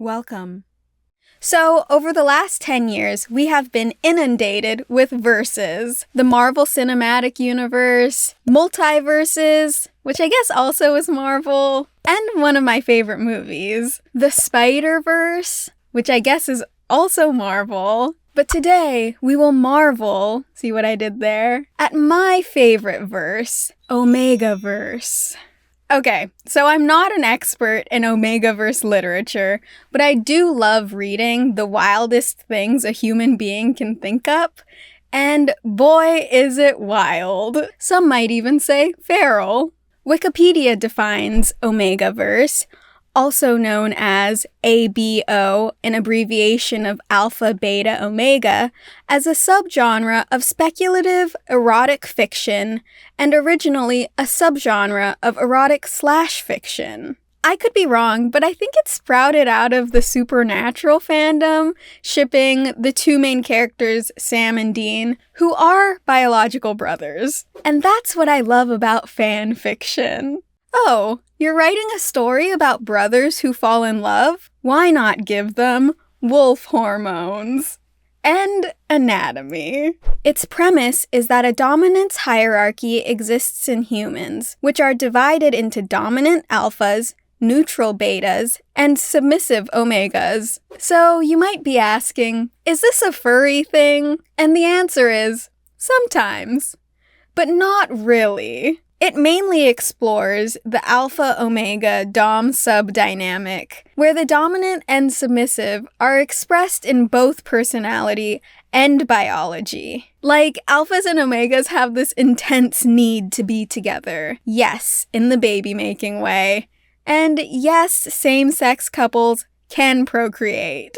Welcome. So, over the last 10 years, we have been inundated with verses. The Marvel Cinematic Universe, multiverses, which I guess also is Marvel, and one of my favorite movies, the Spider-Verse, which I guess is also Marvel. But today, we will marvel, see what I did there, at my favorite verse, Omegaverse. Okay, so I'm not an expert in Omegaverse literature, but I do love reading the wildest things a human being can think up, and boy is it wild. Some might even say feral. Wikipedia defines Omegaverse, also known as ABO, an abbreviation of Alpha, Beta, Omega, as a subgenre of speculative erotic fiction, and originally a subgenre of erotic/fiction. I could be wrong, but I think it sprouted out of the Supernatural fandom, shipping the two main characters, Sam and Dean, who are biological brothers. And that's what I love about fan fiction. Oh, you're writing a story about brothers who fall in love? Why not give them wolf hormones? And anatomy. Its premise is that a dominance hierarchy exists in humans, which are divided into dominant alphas, neutral betas, and submissive omegas. So you might be asking, is this a furry thing? And the answer is, sometimes. But not really. It mainly explores the alpha-omega dom-sub dynamic, where the dominant and submissive are expressed in both personality and biology. Like, alphas and omegas have this intense need to be together. Yes, in the baby-making way. And yes, same-sex couples can procreate.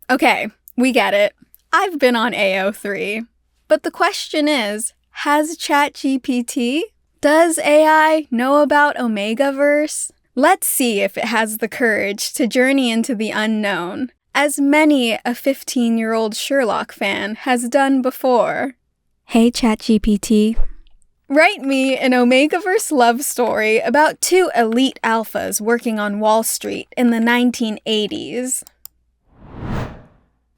Okay, we get it. I've been on AO3. But the question is, has ChatGPT? Does AI know about Omegaverse? Let's see if it has the courage to journey into the unknown, as many a 15-year-old Sherlock fan has done before. Hey ChatGPT. Write me an Omegaverse love story about two elite alphas working on Wall Street in the 1980s.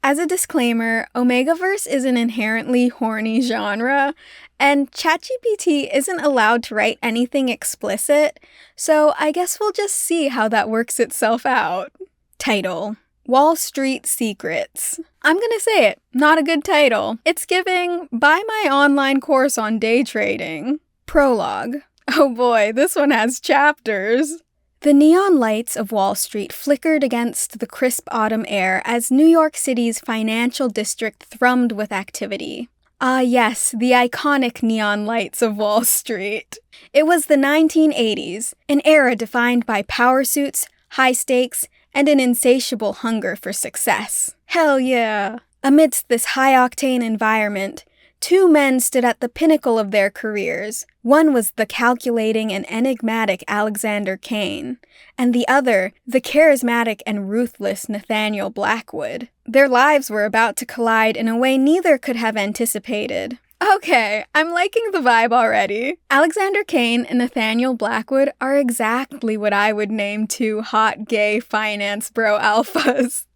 As a disclaimer, Omegaverse is an inherently horny genre, and ChatGPT isn't allowed to write anything explicit, so I guess we'll just see how that works itself out. Title: Wall Street Secrets. I'm gonna say it, not a good title. It's giving, buy my online course on day trading. Prologue. Oh boy, this one has chapters. The neon lights of Wall Street flickered against the crisp autumn air as New York City's financial district thrummed with activity. Ah yes, the iconic neon lights of Wall Street. It was the 1980s, an era defined by power suits, high stakes, and an insatiable hunger for success. Hell yeah! Amidst this high-octane environment, two men stood at the pinnacle of their careers. One was the calculating and enigmatic Alexander Kane, and the other, the charismatic and ruthless Nathaniel Blackwood. Their lives were about to collide in a way neither could have anticipated. Okay, I'm liking the vibe already. Alexander Kane and Nathaniel Blackwood are exactly what I would name two hot gay finance bro alphas.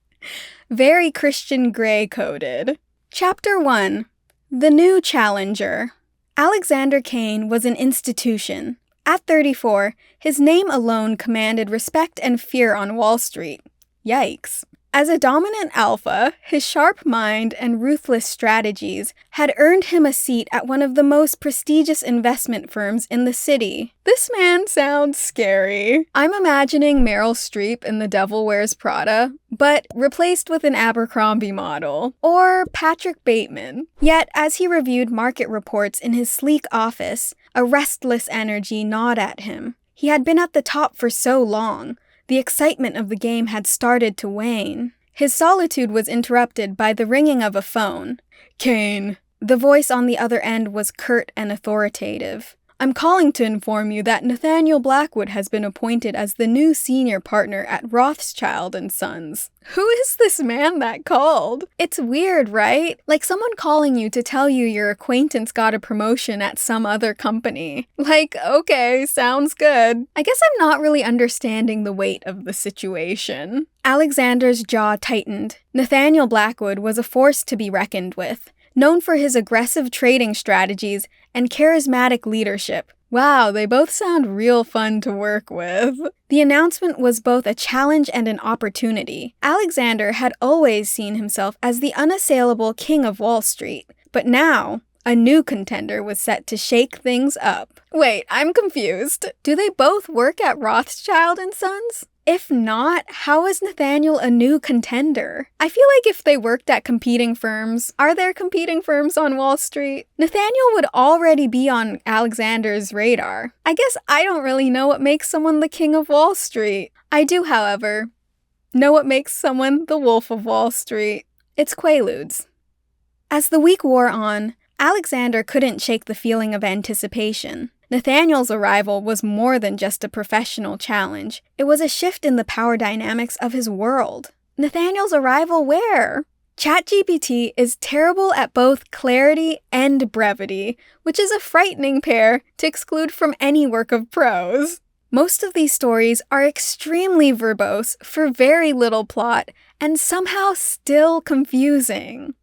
Very Christian Grey-coded. Chapter 1. The New Challenger. Alexander Kane was an institution. At 34, his name alone commanded respect and fear on Wall Street. Yikes. As a dominant alpha, his sharp mind and ruthless strategies had earned him a seat at one of the most prestigious investment firms in the city. This man sounds scary. I'm imagining Meryl Streep in The Devil Wears Prada, but replaced with an Abercrombie model, or Patrick Bateman. Yet, as he reviewed market reports in his sleek office, a restless energy gnawed at him. He had been at the top for so long. The excitement of the game had started to wane. His solitude was interrupted by the ringing of a phone. "Kane." The voice on the other end was curt and authoritative. I'm calling to inform you that Nathaniel Blackwood has been appointed as the new senior partner at Rothschild & Sons. Who is this man that called? It's weird, right? Like someone calling you to tell you your acquaintance got a promotion at some other company. Like, okay, sounds good. I guess I'm not really understanding the weight of the situation. Alexander's jaw tightened. Nathaniel Blackwood was a force to be reckoned with. Known for his aggressive trading strategies and charismatic leadership. Wow, they both sound real fun to work with. The announcement was both a challenge and an opportunity. Alexander had always seen himself as the unassailable king of Wall Street, but now a new contender was set to shake things up. Wait, I'm confused. Do they both work at Rothschild & Sons? If not, how is Nathaniel a new contender? I feel like if they worked at competing firms, are there competing firms on Wall Street? Nathaniel would already be on Alexander's radar. I guess I don't really know what makes someone the king of Wall Street. I do, however, know what makes someone the wolf of Wall Street. It's Quaaludes. As the week wore on, Alexander couldn't shake the feeling of anticipation. Nathaniel's arrival was more than just a professional challenge. It was a shift in the power dynamics of his world. Nathaniel's arrival where? ChatGPT is terrible at both clarity and brevity, which is a frightening pair to exclude from any work of prose. Most of these stories are extremely verbose for very little plot and somehow still confusing.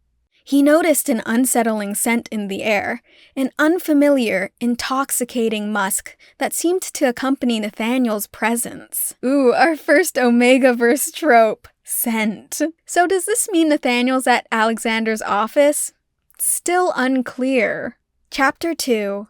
He noticed an unsettling scent in the air, an unfamiliar, intoxicating musk that seemed to accompany Nathaniel's presence. Ooh, our first Omegaverse trope. Scent. So does this mean Nathaniel's at Alexander's office? Still unclear. Chapter 2.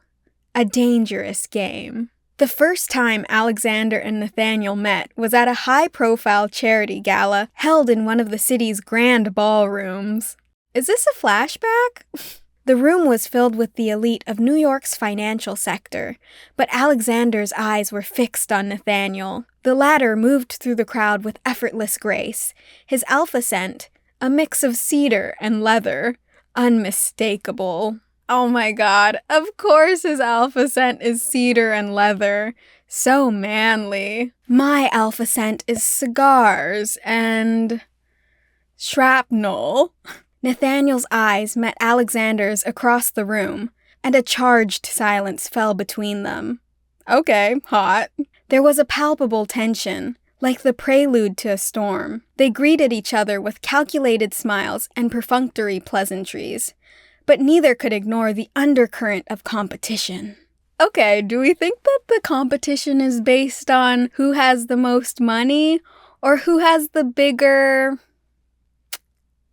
A Dangerous Game. The first time Alexander and Nathaniel met was at a high-profile charity gala held in one of the city's grand ballrooms. Is this a flashback? The room was filled with the elite of New York's financial sector, but Alexander's eyes were fixed on Nathaniel. The latter moved through the crowd with effortless grace, his alpha scent, a mix of cedar and leather, unmistakable. Oh my god, of course his alpha scent is cedar and leather. So manly. My alpha scent is cigars and shrapnel. Nathaniel's eyes met Alexander's across the room, and a charged silence fell between them. Okay, hot. There was a palpable tension, like the prelude to a storm. They greeted each other with calculated smiles and perfunctory pleasantries, but neither could ignore the undercurrent of competition. Okay, do we think that the competition is based on who has the most money, or who has the bigger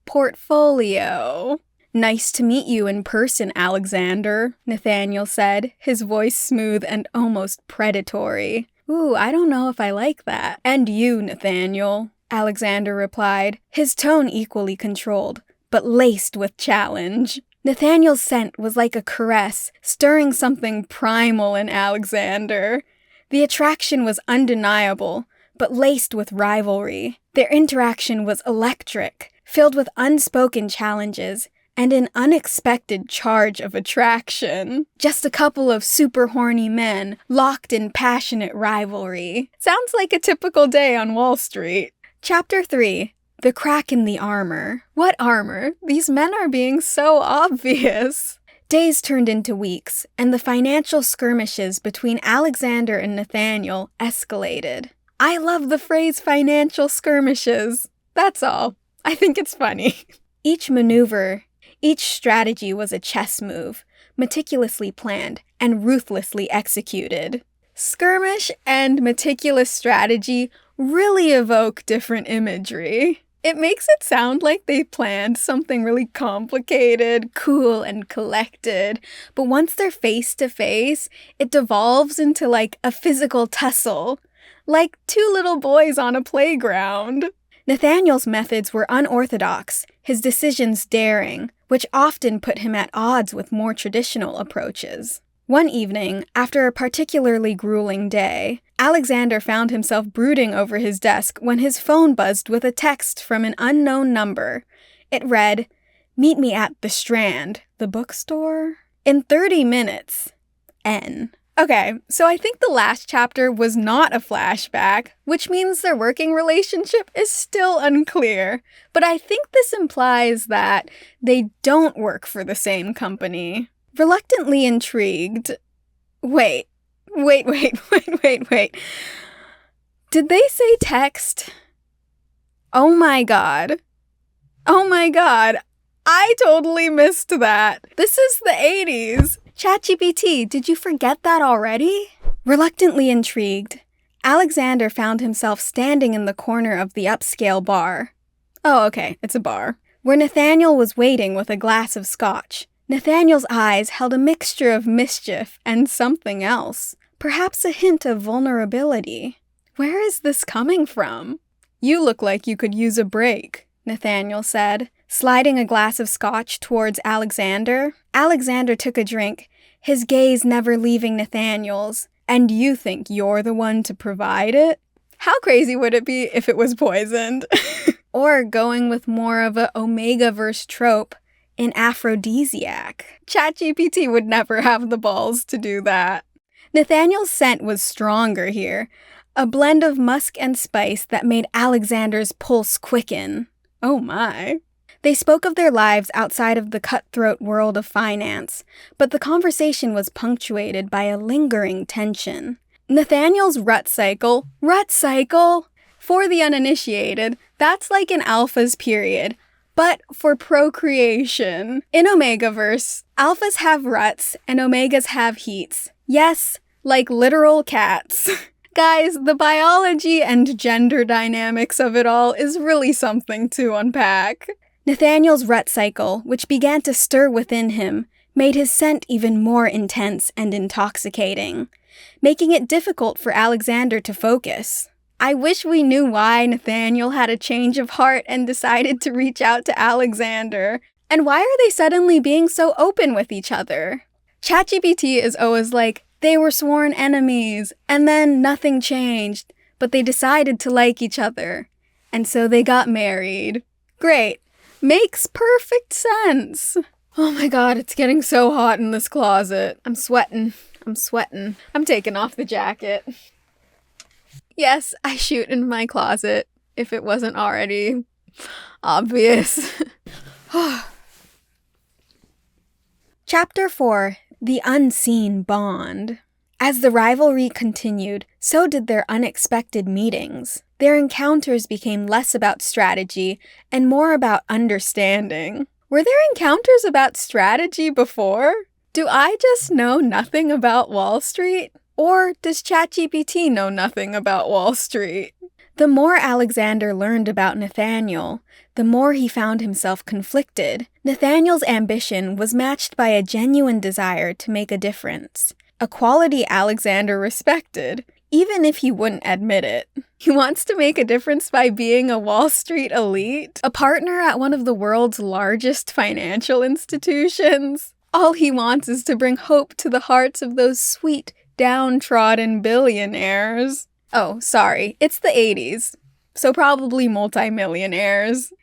portfolio? Nice to meet you in person, Alexander, Nathaniel said, his voice smooth and almost predatory. Ooh, I don't know if I like that. And you, Nathaniel, Alexander replied, his tone equally controlled, but laced with challenge. Nathaniel's scent was like a caress, stirring something primal in Alexander. The attraction was undeniable, but laced with rivalry. Their interaction was electric, filled with unspoken challenges and an unexpected charge of attraction. Just a couple of super horny men locked in passionate rivalry. Sounds like a typical day on Wall Street. Chapter 3. The Crack in the Armor. What armor? These men are being so obvious. Days turned into weeks, and the financial skirmishes between Alexander and Nathaniel escalated. I love the phrase financial skirmishes. That's all. I think it's funny. Each maneuver, each strategy was a chess move, meticulously planned and ruthlessly executed. Skirmish and meticulous strategy really evoke different imagery. It makes it sound like they planned something really complicated, cool, and collected, but once they're face to face, it devolves into like a physical tussle, like two little boys on a playground. Nathaniel's methods were unorthodox, his decisions daring, which often put him at odds with more traditional approaches. One evening, after a particularly grueling day, Alexander found himself brooding over his desk when his phone buzzed with a text from an unknown number. It read, "Meet me at the Strand, the bookstore, in 30 minutes. N." Okay, so I think the last chapter was not a flashback, which means their working relationship is still unclear. But I think this implies that they don't work for the same company. Reluctantly intrigued. Wait. Did they say text? Oh my god. I totally missed that. This is the 80s. ChatGPT, did you forget that already? Reluctantly intrigued, Alexander found himself standing in the corner of the upscale bar. Oh, okay, it's a bar. Where Nathaniel was waiting with a glass of scotch. Nathaniel's eyes held a mixture of mischief and something else. Perhaps a hint of vulnerability. Where is this coming from? You look like you could use a break, Nathaniel said, sliding a glass of scotch towards Alexander. Alexander took a drink, his gaze never leaving Nathaniel's. And you think you're the one to provide it? How crazy would it be if it was poisoned? Or going with more of a Omegaverse trope, an aphrodisiac. ChatGPT would never have the balls to do that. Nathaniel's scent was stronger here, a blend of musk and spice that made Alexander's pulse quicken. Oh my. They spoke of their lives outside of the cutthroat world of finance, but the conversation was punctuated by a lingering tension. Nathaniel's rut cycle? For the uninitiated, that's like an alpha's period, but for procreation. In Omegaverse, alphas have ruts and omegas have heats. Yes, like literal cats. Guys, the biology and gender dynamics of it all is really something to unpack. Nathaniel's rut cycle, which began to stir within him, made his scent even more intense and intoxicating, making it difficult for Alexander to focus. I wish we knew why Nathaniel had a change of heart and decided to reach out to Alexander. And why are they suddenly being so open with each other? ChatGPT is always like, they were sworn enemies, and then nothing changed, but they decided to like each other. And so they got married. Great. Makes perfect sense. Oh my god, it's getting so hot in this closet. I'm sweating. I'm taking off the jacket. Yes, I shoot in my closet, if it wasn't already obvious. Chapter 4, The Unseen Bond. As the rivalry continued, so did their unexpected meetings. Their encounters became less about strategy and more about understanding. Were there encounters about strategy before? Do I just know nothing about Wall Street? Or does ChatGPT know nothing about Wall Street? The more Alexander learned about Nathaniel, the more he found himself conflicted. Nathaniel's ambition was matched by a genuine desire to make a difference. A quality Alexander respected, even if he wouldn't admit it. He wants to make a difference by being a Wall Street elite, a partner at one of the world's largest financial institutions. All he wants is to bring hope to the hearts of those sweet, downtrodden billionaires. Oh, sorry, it's the 80s, so probably multimillionaires.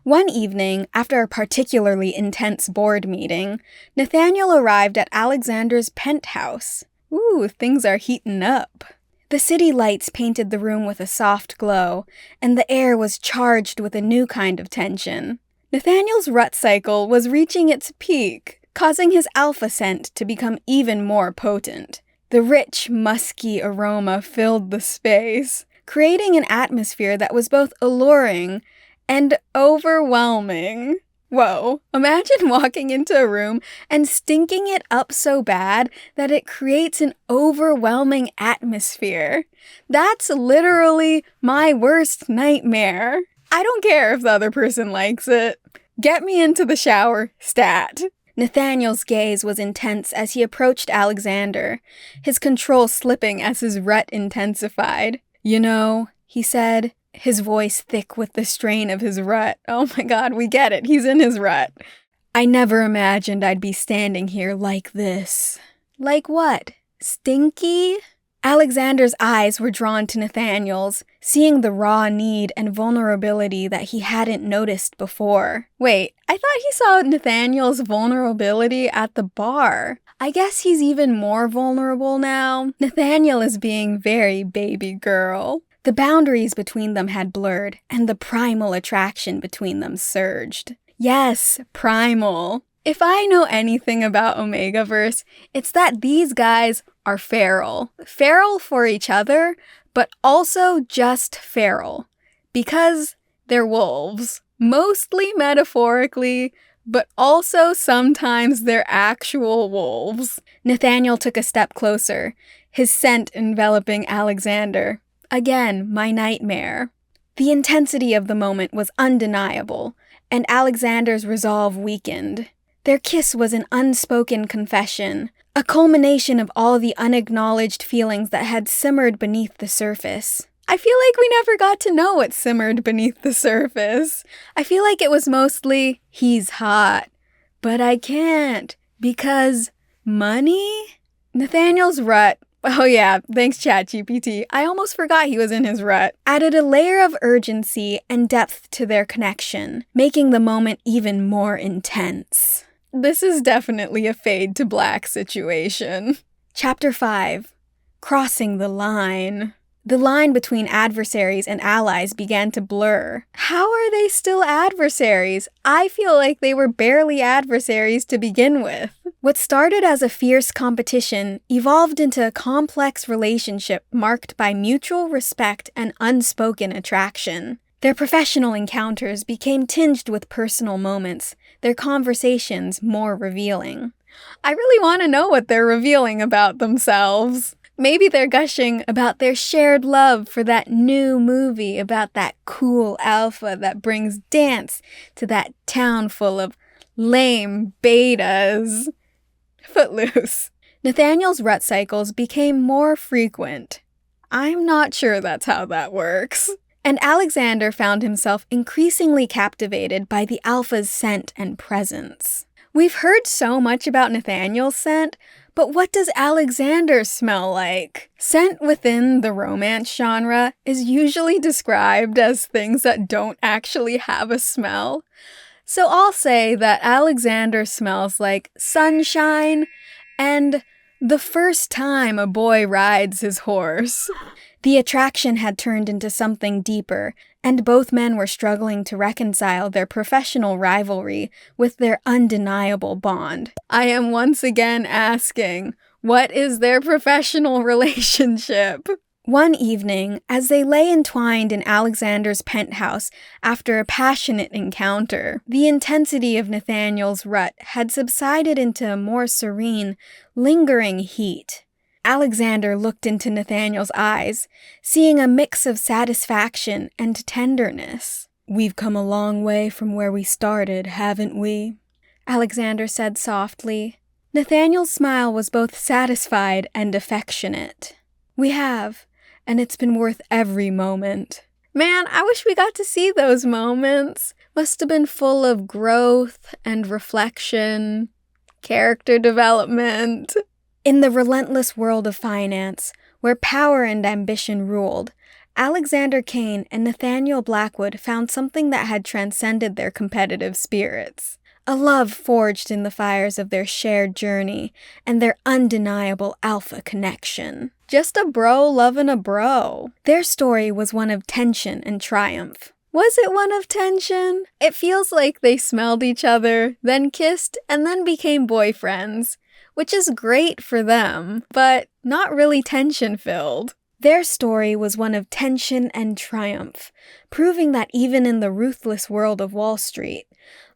One evening, after a particularly intense board meeting, Nathaniel arrived at Alexander's penthouse. Ooh, things are heating up. The city lights painted the room with a soft glow, and the air was charged with a new kind of tension. Nathaniel's rut cycle was reaching its peak, causing his alpha scent to become even more potent. The rich, musky aroma filled the space, creating an atmosphere that was both alluring and overwhelming. Whoa, imagine walking into a room and stinking it up so bad that it creates an overwhelming atmosphere. That's literally my worst nightmare. I don't care if the other person likes it. Get me into the shower, stat. Nathaniel's gaze was intense as he approached Alexander, his control slipping as his rut intensified. You know, he said, his voice thick with the strain of his rut. Oh my god, we get it, he's in his rut. I never imagined I'd be standing here like this. Like what? Stinky? Alexander's eyes were drawn to Nathaniel's, seeing the raw need and vulnerability that he hadn't noticed before. Wait, I thought he saw Nathaniel's vulnerability at the bar. I guess he's even more vulnerable now. Nathaniel is being very baby girl. The boundaries between them had blurred, and the primal attraction between them surged. Yes, primal. If I know anything about Omegaverse, it's that these guys are feral. Feral for each other, but also just feral. Because they're wolves. Mostly metaphorically, but also sometimes they're actual wolves. Nathaniel took a step closer, his scent enveloping Alexander. Again, my nightmare. The intensity of the moment was undeniable, and Alexander's resolve weakened. Their kiss was an unspoken confession, a culmination of all the unacknowledged feelings that had simmered beneath the surface. I feel like we never got to know what simmered beneath the surface. I feel like it was mostly, he's hot, but I can't, because money? Nathaniel's rut, oh yeah, thanks ChatGPT, I almost forgot he was in his rut, added a layer of urgency and depth to their connection, making the moment even more intense. This is definitely a fade to black situation. Chapter 5. Crossing the line. The line between adversaries and allies began to blur. How are they still adversaries? I feel like they were barely adversaries to begin with. What started as a fierce competition evolved into a complex relationship marked by mutual respect and unspoken attraction. Their professional encounters became tinged with personal moments, their conversations more revealing. I really want to know what they're revealing about themselves. Maybe they're gushing about their shared love for that new movie about that cool alpha that brings dance to that town full of lame betas. Footloose. Nathaniel's rut cycles became more frequent. I'm not sure that's how that works. And Alexander found himself increasingly captivated by the alpha's scent and presence. We've heard so much about Nathaniel's scent, but what does Alexander smell like? Scent within the romance genre is usually described as things that don't actually have a smell. So I'll say that Alexander smells like sunshine and the first time a boy rides his horse. The attraction had turned into something deeper, and both men were struggling to reconcile their professional rivalry with their undeniable bond. I am once again asking, what is their professional relationship? One evening, as they lay entwined in Alexander's penthouse after a passionate encounter, the intensity of Nathaniel's rut had subsided into a more serene, lingering heat. Alexander looked into Nathaniel's eyes, seeing a mix of satisfaction and tenderness. "We've come a long way from where we started, haven't we?" Alexander said softly. Nathaniel's smile was both satisfied and affectionate. "We have, and it's been worth every moment." Man, I wish we got to see those moments. Must have been full of growth and reflection, character development. In the relentless world of finance, where power and ambition ruled, Alexander Kane and Nathaniel Blackwood found something that had transcended their competitive spirits. A love forged in the fires of their shared journey and their undeniable alpha connection. Just a bro loving a bro. Their story was one of tension and triumph. Was it one of tension? It feels like they smelled each other, then kissed, and then became boyfriends. Which is great for them, but not really tension-filled. Their story was one of tension and triumph, proving that even in the ruthless world of Wall Street,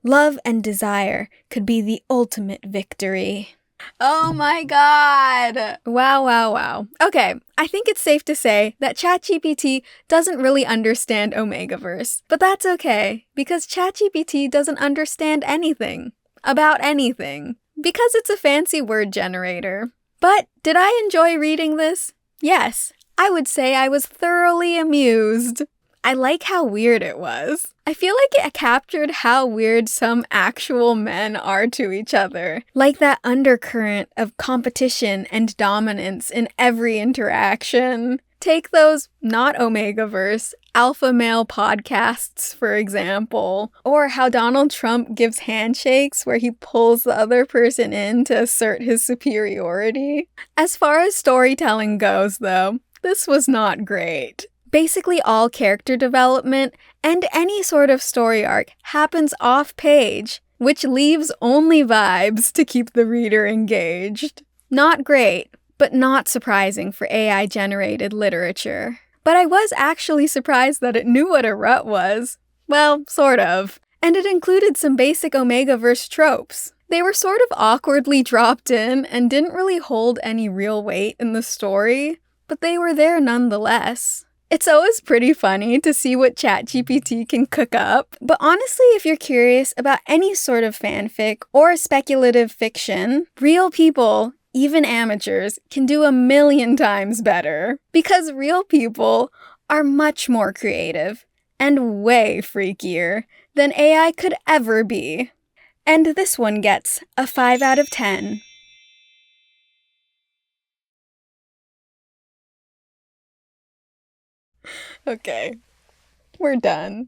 love and desire could be the ultimate victory. Oh my god! Wow. Okay, I think it's safe to say that ChatGPT doesn't really understand Omegaverse, but that's okay, because ChatGPT doesn't understand anything. About anything. Because it's a fancy word generator. But did I enjoy reading this? Yes, I would say I was thoroughly amused. I like how weird it was. I feel like it captured how weird some actual men are to each other. Like that undercurrent of competition and dominance in every interaction. Take those not Omegaverse alpha male podcasts, for example, or how Donald Trump gives handshakes where he pulls the other person in to assert his superiority. As far as storytelling goes, though, this was not great. Basically, all character development and any sort of story arc happens off-page, which leaves only vibes to keep the reader engaged. Not great, but not surprising for AI-generated literature. But I was actually surprised that it knew what a rut was. Well, sort of. And it included some basic Omegaverse tropes. They were sort of awkwardly dropped in and didn't really hold any real weight in the story, but they were there nonetheless. It's always pretty funny to see what ChatGPT can cook up, but honestly, if you're curious about any sort of fanfic or speculative fiction, real people, even amateurs, can do 1,000,000 times better. Because real people are much more creative and way freakier than AI could ever be. And this one gets a 5 out of 10. Okay, we're done.